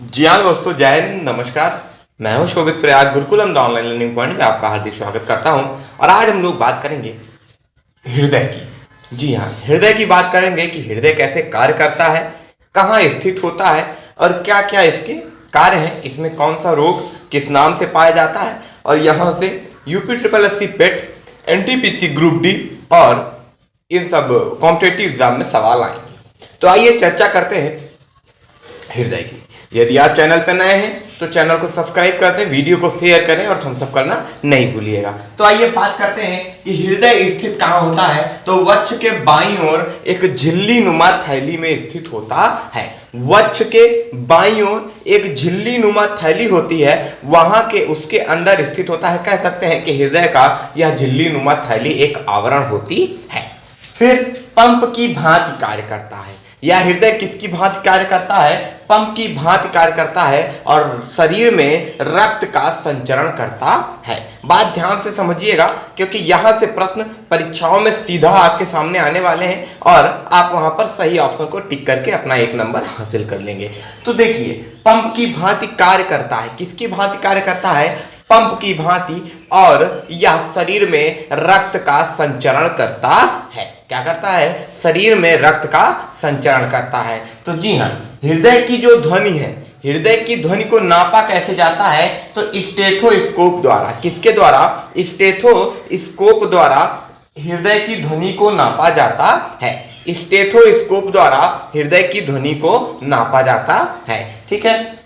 जी हाँ दोस्तों, जय हिंद, नमस्कार। मैं हूं Shobhit Prayag Gurukulam the online learning point में आपका हार्दिक स्वागत करता हूं। और आज हम लोग बात करेंगे हृदय की। जी हाँ, हृदय की बात करेंगे कि हृदय कैसे कार्य करता है, कहाँ स्थित होता है और क्या क्या इसके कार्य हैं, इसमें कौन सा रोग किस नाम से पाया जाता है। और यहाँ से यूपी ट्रिपल एस सी पेट, एनटीपीसी ग्रुप डी और इन सब कॉम्पिटेटिव एग्जाम में सवाल आएंगे। तो आइए चर्चा करते हैं हृदय की। यदि आप चैनल पर नए हैं तो चैनल को सब्सक्राइब कर दें, वीडियो को शेयर करें और थम्स अप करना नहीं भूलिएगा। तो आइए बात करते हैं कि हृदय स्थित कहाँ होता है। तो वक्ष के बाईं ओर एक झिल्ली नुमा थैली में स्थित होता है। वक्ष के बाईं ओर एक झिल्ली नुमा थैली होती है, वहां के उसके अंदर स्थित होता है। कह सकते हैं कि हृदय का यह झिल्ली नुमा थैली एक आवरण होती है। फिर पंप की भांति कार्य करता है। यह हृदय किसकी भांति कार्य करता है? पंप की भांति कार्य करता है और शरीर में रक्त का संचरण करता है। बात ध्यान से समझिएगा, क्योंकि यहां से प्रश्न परीक्षाओं में सीधा आपके सामने आने वाले हैं और आप वहां पर सही ऑप्शन को टिक करके अपना 1 नंबर हासिल कर लेंगे। तो देखिए, पंप की भांति कार्य करता है। किसकी भांति कार्य करता है? पंप की भांति। और यह शरीर में रक्त का संचरण करता है। क्या करता है? शरीर में रक्त का संचरण करता है। तो जी हाँ, हृदय की जो ध्वनि है, हृदय की ध्वनि को नापा कैसे जाता है? तो स्टेथोस्कोप द्वारा। किसके द्वारा? स्टेथोस्कोप द्वारा हृदय की ध्वनि को नापा जाता है। स्टेथोस्कोप द्वारा हृदय की ध्वनि को नापा जाता है। ठीक है,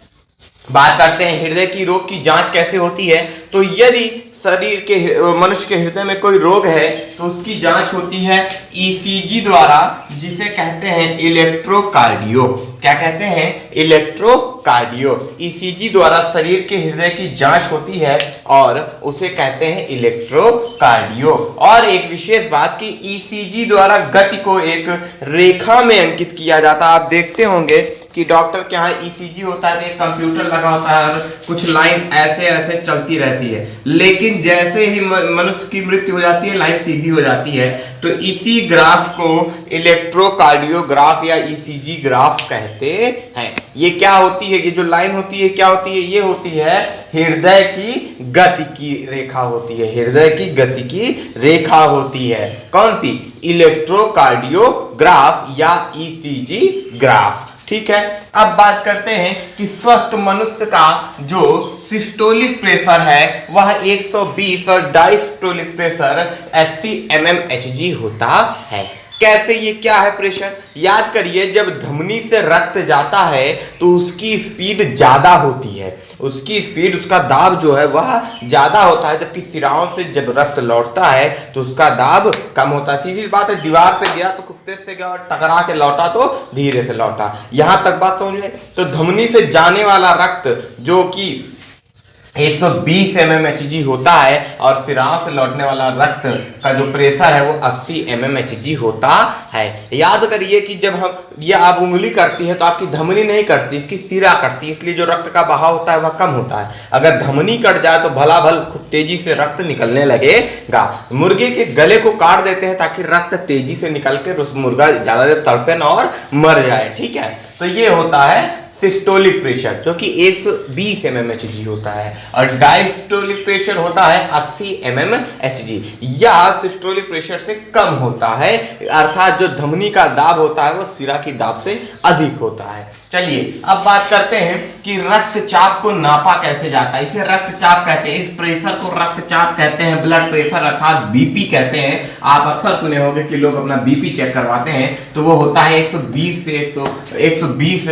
बात करते हैं हृदय की रोग की जांच कैसे होती है। तो यदि शरीर के मनुष्य के हृदय में कोई रोग है तो उसकी जांच होती है ईसीजी द्वारा, जिसे कहते हैं इलेक्ट्रोकार्डियो। क्या कहते हैं? इलेक्ट्रोकार्डियो। ईसीजी द्वारा शरीर के हृदय की जांच होती है और उसे कहते हैं इलेक्ट्रोकार्डियो। और एक विशेष बात कि ईसीजी द्वारा गति को एक रेखा में अंकित किया जाता है। आप देखते होंगे कि डॉक्टर के यहाँ ईसीजी होता है तो एक कंप्यूटर लगा होता है और कुछ लाइन ऐसे ऐसे चलती रहती है, लेकिन जैसे ही मनुष्य की मृत्यु हो जाती है लाइन सीधी हो जाती है। तो इसी ग्राफ को इलेक्ट्रोकार्डियोग्राफ या ईसीजी ग्राफ कहते हैं। ये क्या होती है? ये जो लाइन होती है क्या होती है? ये होती है हृदय की गति की रेखा होती है। हृदय की गति की रेखा होती है। कौन सी? इलेक्ट्रोकार्डियोग्राफ या ईसीजी ग्राफ। ठीक है, अब बात करते हैं कि स्वस्थ मनुष्य का जो सिस्टोलिक प्रेशर है वह 120 और डायस्टोलिक प्रेशर 80 mmHg होता है। कैसे? ये क्या है प्रेशर? याद करिए, जब धमनी से रक्त जाता है तो उसकी स्पीड ज्यादा होती है। उसकी स्पीड, उसका दाब जो है वह ज्यादा होता है, जबकि सिराओं से जब रक्त लौटता है तो उसका दाब कम होता है। सीधी बात है, दीवार पे गया तो खूब तेज से गया और टकरा के लौटा तो धीरे से लौटा। यहां तक बात समझ में? तो धमनी से जाने वाला रक्त जो कि 120 mmHg होता है और सिराओं से लौटने वाला रक्त का जो प्रेशर है वो 80 mmHg होता है। याद करिए कि जब हम ये आप उंगली करती है तो आपकी धमनी नहीं करती, इसकी सिरा करती है, इसलिए जो रक्त का बहाव होता है वह कम होता है। अगर धमनी कट जाए तो भला भल खूब तेजी से रक्त निकलने लगेगा। मुर्गे के गले को काट देते हैं ताकि रक्त तेजी से निकल के मुर्गा ज्यादा देर तड़पे ना और मर जाए। ठीक है, तो ये होता है सिस्टोलिक प्रेशर जो कि 120 mmHg होता है और डायस्टोलिक प्रेशर होता है 80 mmHg। या सिस्टोलिक प्रेशर से कम होता है, अर्थात जो धमनी का दाब होता है वो सिरा की दाब से अधिक होता है। चलिए अब बात करते हैं कि रक्तचाप को नापा कैसे जाता है। इसे रक्तचाप कहते हैं। इस प्रेशर को रक्तचाप कहते हैं, ब्लड प्रेशर अर्थात बीपी कहते हैं। आप अक्सर सुने होंगे कि लोग अपना बीपी चेक करवाते हैं तो वो होता है 120 से 120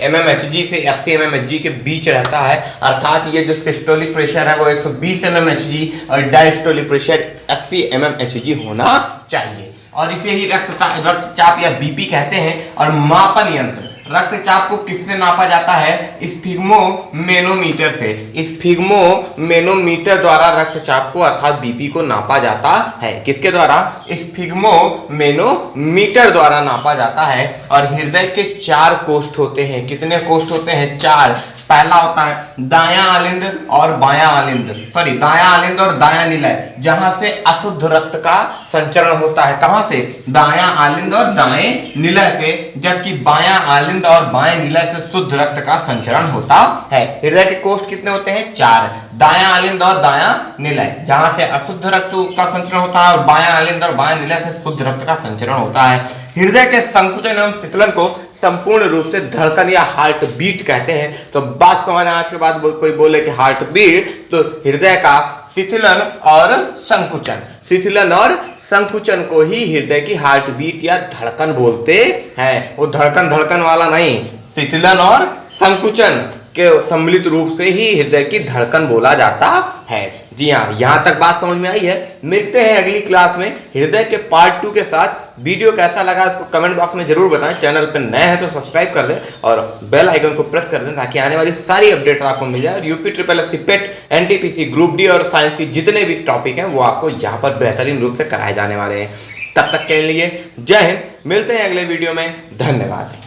mmHg से 80 mmHg के बीच रहता है। अर्थात ये जो सिस्टोलिक प्रेशर है वो 120 mmHg और डायस्टोलिक प्रेशर 80 mmHg होना चाहिए। और इसे ही रक्तचाप या बीपी कहते हैं। और मापन यंत्र रक्तचाप को किससे नापा जाता है? स्फिग्मोमेनोमीटर से। स्फिग्मोमेनोमीटर द्वारा रक्तचाप को अर्थात बीपी को नापा जाता है। किसके द्वारा? स्फिग्मोमेनोमीटर द्वारा नापा जाता है। और हृदय के 4 कोष्ठ होते हैं। कितने कोष्ठ होते हैं? 4। पहला होता है दायां आलिंद और बायां आलिंद, दायां आलिंद और दायां निलय, जहां से अशुद्ध रक्त का संचरण होता है। कहां से? दायां आलिंद और दाएं निलय से। जबकि बायां आलिंद आलिंद और बाएं निलय से शुद्ध रक्त का संचरण होता है। हृदय के कोष्ठ कितने होते हैं? 4। दायां आलिंद और दायां निलय, जहां से अशुद्ध रक्त का संचरण होता है, और बायां आलिंद और बाएं निलय से शुद्ध रक्त का संचरण होता है। हृदय के संकुचन एवं शिथिलन को संपूर्ण रूप से धड़कन या हार्ट बीट कहते हैं। तो बात समझ आज के बाद कोई बोले कि हार्ट बीट, तो हृदय का शिथिलन और संकुचन, शिथिलन और संकुचन को ही हृदय की हार्ट बीट या धड़कन बोलते हैं। वो धड़कन वाला नहीं, शिथिलन और संकुचन के सम्मिलित रूप से ही हृदय की धड़कन बोला जाता है। जी हाँ, यहाँ तक बात समझ में आई है। मिलते हैं अगली क्लास में हृदय के पार्ट 2 के साथ। वीडियो कैसा लगा इसको कमेंट बॉक्स में जरूर बताएं। चैनल पर नए हैं तो सब्सक्राइब कर दें और बेल आइकन को प्रेस कर दें ताकि आने वाली सारी अपडेट आपको मिल जाए। और यूपी SSSC पेट, NTPC ग्रुप डी और साइंस की जितने भी टॉपिक हैं वो आपको यहाँ पर बेहतरीन रूप से कराए जाने वाले हैं। तब तक के लिए जय हिंद। मिलते हैं अगले वीडियो में। धन्यवाद।